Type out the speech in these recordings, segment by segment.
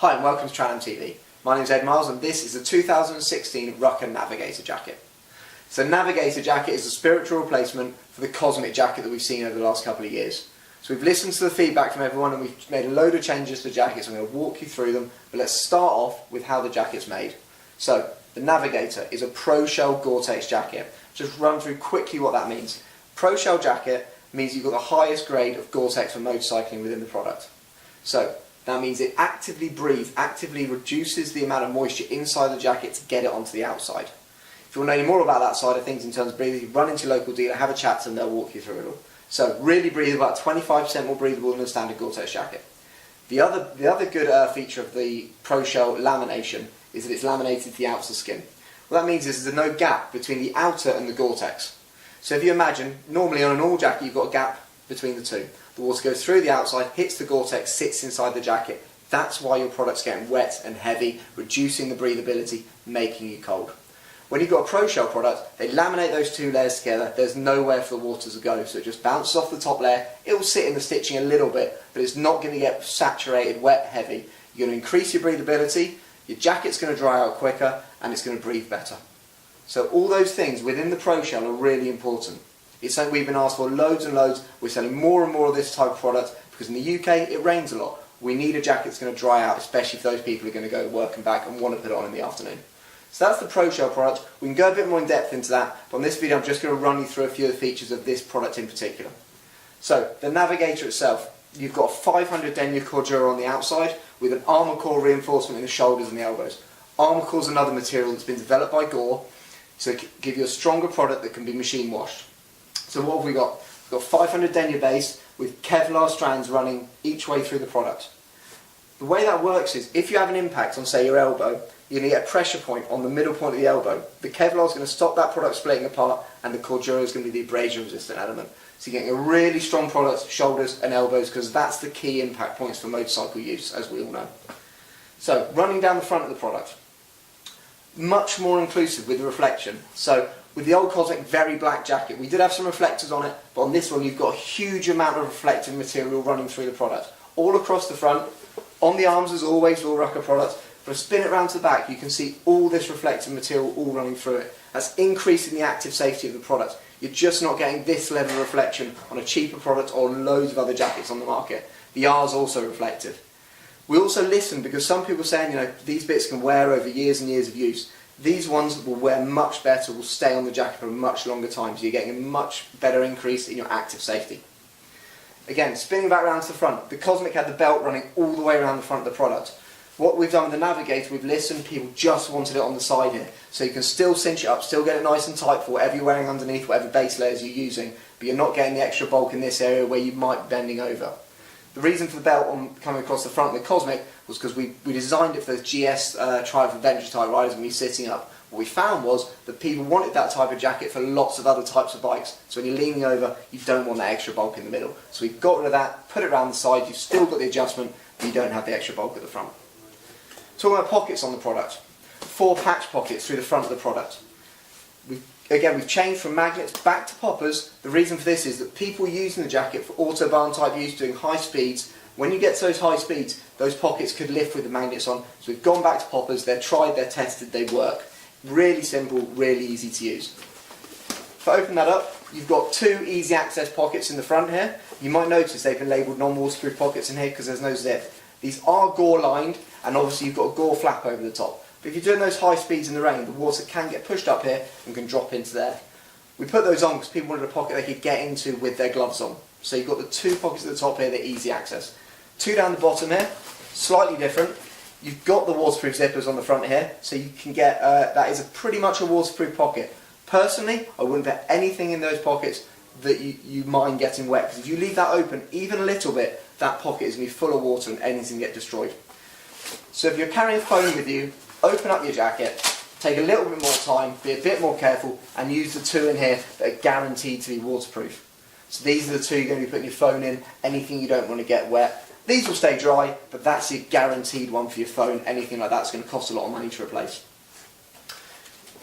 Hi and welcome to Tran TV. My name is Ed Miles and this is the 2016 RUKKA Navigatorr jacket. So Navigatorr jacket is a spiritual replacement for the cosmic jacket that we've seen over the last couple of years. So we've listened to the feedback from everyone and we've made a load of changes to the jacket, so I'm going to walk you through them, but let's start off with how the jacket's made. So the Navigatorr is a Pro Shell Gore-Tex jacket. Just run through quickly what that means. Pro Shell jacket means you've got the highest grade of Gore-Tex for motorcycling within the product. So that means it actively reduces the amount of moisture inside the jacket to get it onto the outside. If you want to know any more about that side of things in terms of breathing, run into your local dealer, have a chat to them, they'll walk you through it all. So really breathable, about 25% more breathable than a standard Gore-Tex jacket. The other good feature of the Pro Shell lamination is that it's laminated to the outer skin. What that means is there's no gap between the outer and the Gore-Tex. So if you imagine, normally on an all jacket you've got a gap between the two. The water goes through the outside, hits the Gore-Tex, sits inside the jacket. That's why your product's getting wet and heavy, reducing the breathability, making you cold. When you've got a Pro Shell product, they laminate those two layers together. There's nowhere for the water to go, so it just bounces off the top layer. It will sit in the stitching a little bit, but it's not going to get saturated, wet, heavy. You're going to increase your breathability, your jacket's going to dry out quicker, and it's going to breathe better. So all those things within the Pro Shell are really important. It's something we've been asked for loads and loads. We're selling more and more of this type of product because in the UK it rains a lot. We need a jacket that's going to dry out, especially if those people are going to go to work and back and want to put it on in the afternoon. So that's the Pro Shell product. We can go a bit more in depth into that, but on this video I'm just going to run you through a few of the features of this product in particular. So the Navigatorr itself, you've got a 500 denier cordura on the outside with an armour core reinforcement in the shoulders and the elbows. Armour core is another material that's been developed by Gore to give you a stronger product that can be machine washed. So what have we got? We've got 500 denier base with Kevlar strands running each way through the product. The way that works is if you have an impact on, say, your elbow, you're going to get a pressure point on the middle point of the elbow. The Kevlar is going to stop that product splitting apart, and the cordura is going to be the abrasion resistant element. So you're getting a really strong product, shoulders and elbows, because that's the key impact points for motorcycle use, as we all know. So running down the front of the product, much more inclusive with the reflection. So with the old Cosmic very black jacket, we did have some reflectors on it, but on this one you've got a huge amount of reflective material running through the product. All across the front, on the arms as always, all RUKKA products, but if I spin it around to the back you can see all this reflective material all running through it. That's increasing the active safety of the product. You're just not getting this level of reflection on a cheaper product or loads of other jackets on the market. The R is also reflective. We also listen because some people are saying, you know, these bits can wear over years and years of use. These ones will wear much better, will stay on the jacket for a much longer time, so you're getting a much better increase in your active safety. Again, spinning back around to the front, the Cosmic had the belt running all the way around the front of the product. What we've done with the Navigatorr, we've listened, people just wanted it on the side here, so you can still cinch it up, still get it nice and tight for whatever you're wearing underneath, whatever base layers you're using, but you're not getting the extra bulk in this area where you might be bending over. The reason for the belt coming across the front of the Cosmic was because we designed it for those GS Triumph Adventure type riders when you're sitting up. What we found was that people wanted that type of jacket for lots of other types of bikes. So when you're leaning over, you don't want that extra bulk in the middle. So we've got rid of that, put it around the side, you've still got the adjustment, but you don't have the extra bulk at the front. Talking about pockets on the product. 4 patch pockets through the front of the product. We've changed from magnets back to poppers. The reason for this is that people using the jacket for autobahn type use, doing high speeds, when you get to those high speeds, those pockets could lift with the magnets on. So we've gone back to poppers, they're tried, they're tested, they work. Really simple, really easy to use. If I open that up, you've got 2 easy access pockets in the front here. You might notice they've been labelled non-waterproof pockets in here because there's no zip. These are Gore lined, and obviously you've got a Gore flap over the top. But if you're doing those high speeds in the rain, the water can get pushed up here and can drop into there. We put those on because people wanted a pocket they could get into with their gloves on. So you've got the 2 pockets at the top here, they're easy access. 2 down the bottom here, slightly different. You've got the waterproof zippers on the front here, so you can get, that is pretty much a waterproof pocket. Personally, I wouldn't put anything in those pockets that you mind getting wet, because if you leave that open even a little bit, that pocket is going to be full of water and anything can get destroyed. So if you're carrying a phone with you, open up your jacket, take a little bit more time, be a bit more careful, and use the 2 in here that are guaranteed to be waterproof. So these are the 2 you're going to be putting your phone in, anything you don't want to get wet. These will stay dry, but that's your guaranteed one for your phone. Anything like that's going to cost a lot of money to replace.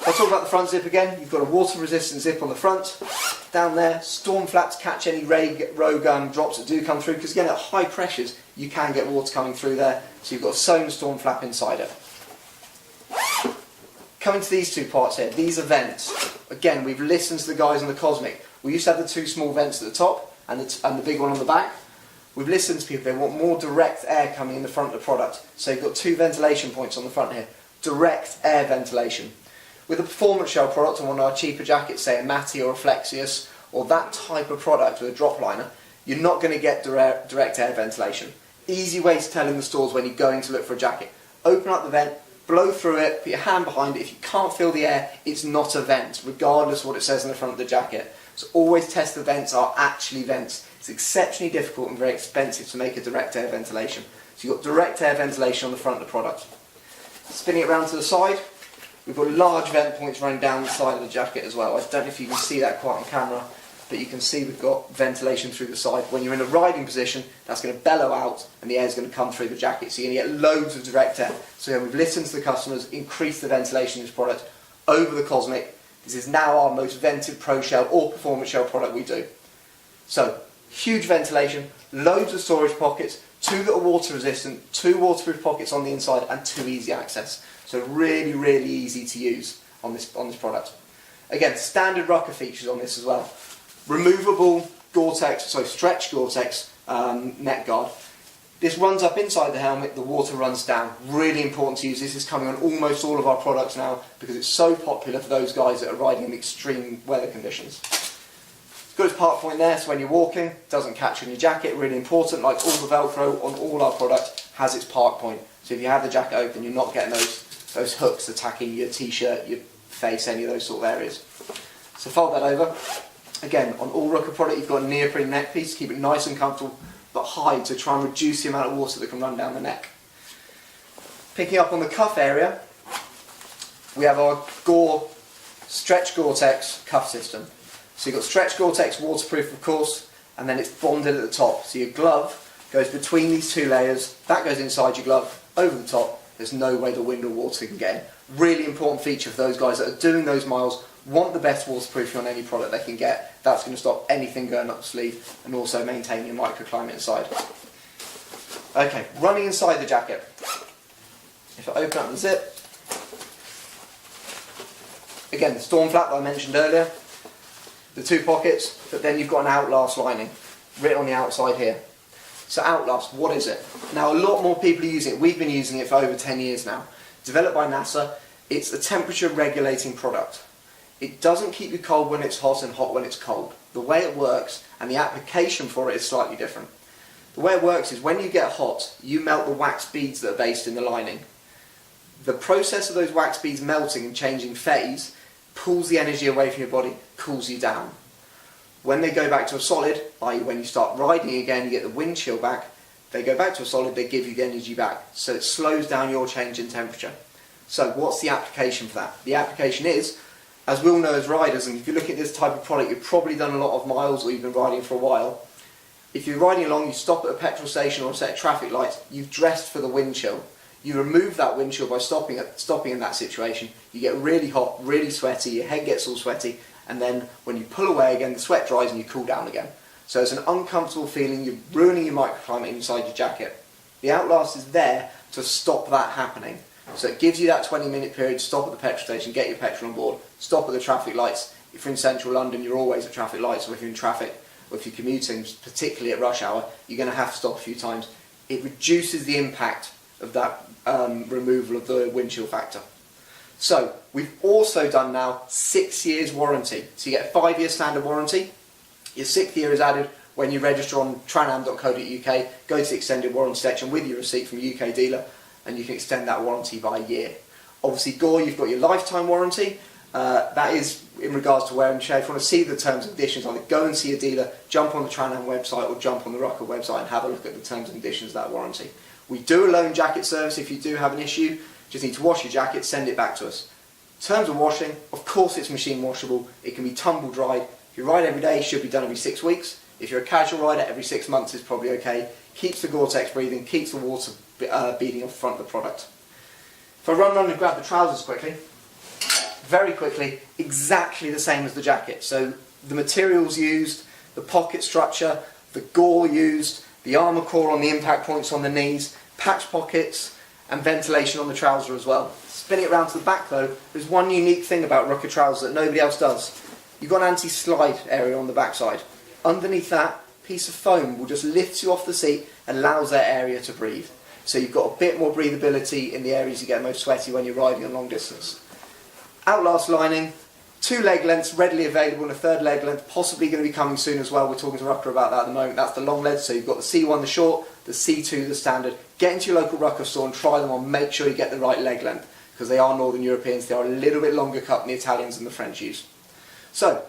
I'll talk about the front zip again. You've got a water resistant zip on the front. down there, storm flaps catch any rogue drops that do come through, because again at high pressures you can get water coming through there, so you've got a sewn storm flap inside it. Coming to these two parts here, these are vents. Again, we've listened to the guys on the Cosmic. We used to have the two small vents at the top and the big one on the back. We've listened to people, they want more direct air coming in the front of the product. So you've got two ventilation points on the front here. Direct air ventilation. With a performance shell product on one of our cheaper jackets, say a Matty or a Flexius, or that type of product with a drop liner, you're not going to get direct air ventilation. Easy way to tell in the stores when you're going to look for a jacket. Open up the vent, blow through it, put your hand behind it. If you can't feel the air, it's not a vent, regardless of what it says on the front of the jacket. So always test the vents are actually vents. It's exceptionally difficult and very expensive to make a direct air ventilation. So you've got direct air ventilation on the front of the product. Spinning it around to the side, we've got large vent points running down the side of the jacket as well. I don't know if you can see that quite on camera, but you can see we've got ventilation through the side. When you're in a riding position, that's going to bellow out and the air is going to come through the jacket. So you're going to get loads of direct air. So yeah, we've listened to the customers, increased the ventilation in this product over the Cosmic. This is now our most vented pro shell or performance shell product we do. So, huge ventilation, loads of storage pockets, two that are water resistant, two waterproof pockets on the inside and two easy access. So really, really easy to use on this product. Again, standard RUKKA features on this as well. Removable Gore-Tex, so stretch Gore-Tex neck guard. This runs up inside the helmet, the water runs down. Really important to use. This is coming on almost all of our products now because it's so popular for those guys that are riding in extreme weather conditions. It's got its park point there, so when you're walking, it doesn't catch on your jacket. Really important, like all the Velcro on all our product has its park point. So if you have the jacket open, you're not getting those hooks attacking your t-shirt, your face, any of those sort of areas. So fold that over. Again, on all RUKKA product, you've got a neoprene neck piece to keep it nice and comfortable, but high to try and reduce the amount of water that can run down the neck. Picking up on the cuff area, we have our stretch Gore-Tex cuff system. So you've got stretch Gore-Tex waterproof, of course, and then it's bonded at the top. So your glove goes between these two layers, that goes inside your glove, over the top. There's no way the wind or water can get in. Really important feature for those guys that are doing those miles, want the best waterproofing on any product they can get. That's going to stop anything going up the sleeve and also maintain your microclimate inside. Okay, running inside the jacket. If I open up the zip, again the storm flap that I mentioned earlier, the two pockets, but then you've got an Outlast lining written on the outside here. So Outlast, what is it? Now a lot more people are using it. We've been using it for over 10 years now. Developed by NASA, it's a temperature regulating product. It doesn't keep you cold when it's hot and hot when it's cold. The way it works and the application for it is slightly different. The way it works is when you get hot, you melt the wax beads that are based in the lining. The process of those wax beads melting and changing phase pulls the energy away from your body, cools you down. When they go back to a solid, i.e. when you start riding again, you get the wind chill back, they go back to a solid, they give you the energy back. So it slows down your change in temperature. So what's the application for that? The application is, as we all know as riders, and if you look at this type of product, you've probably done a lot of miles or you've been riding for a while. If you're riding along, you stop at a petrol station or a set of traffic lights, you've dressed for the wind chill. You remove that wind chill by stopping in that situation. You get really hot, really sweaty, your head gets all sweaty, and then when you pull away again, the sweat dries and you cool down again. So it's an uncomfortable feeling, you're ruining your microclimate inside your jacket. The Outlast is there to stop that happening. So it gives you that 20-minute period to stop at the petrol station, get your petrol on board, stop at the traffic lights. If you're in central London, you're always at traffic lights, or if you're in traffic, or if you're commuting, particularly at rush hour, you're going to have to stop a few times. It reduces the impact of that removal of the wind chill factor. So we've also done now 6 years warranty. So you get a 5-year standard warranty. Your 6th year is added when you register on tranam.co.uk, go to the extended warranty section with your receipt from a UK dealer, and you can extend that warranty by a year. Obviously Gore, you've got your lifetime warranty. That is in regards to wear and tear. If you want to see the terms and conditions, either go and see a dealer, jump on the Tranam website or jump on the RUKKA website and have a look at the terms and conditions of that warranty. We do a loan jacket service if you do have an issue. Just need to wash your jacket, send it back to us. In terms of washing, of course it's machine washable. It can be tumble dried. If you ride every day, it should be done every 6 weeks. If you're a casual rider, every 6 months is probably okay. Keeps the Gore-Tex breathing, keeps the water beading off the front of the product. If I run around and grab the trousers quickly, very quickly, exactly the same as the jacket. So the materials used, the pocket structure, the gore used, the armour core on the impact points on the knees, patch pockets and ventilation on the trouser as well. Spinning it around to the back though, there's one unique thing about RUKKA trousers that nobody else does. You've got an anti-slide area on the backside. Underneath that, piece of foam will just lift you off the seat and allows that area to breathe. So you've got a bit more breathability in the areas you get most sweaty when you're riding on long distance. Outlast lining, 2 leg lengths readily available and a 3rd leg length possibly going to be coming soon as well. We're talking to RUKKA about that at the moment. That's the long legs, so you've got the C1 the short, the C2 the standard. Get into your local RUKKA store and try them on, make sure you get the right leg length because they are Northern Europeans, they are a little bit longer cut than the Italians and the French use. So,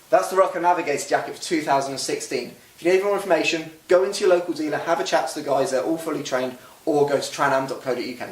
that's the RUKKA Navigator jacket for 2016. If you need more information, go into your local dealer, have a chat to the guys, they're all fully trained, or go to tranam.co.uk.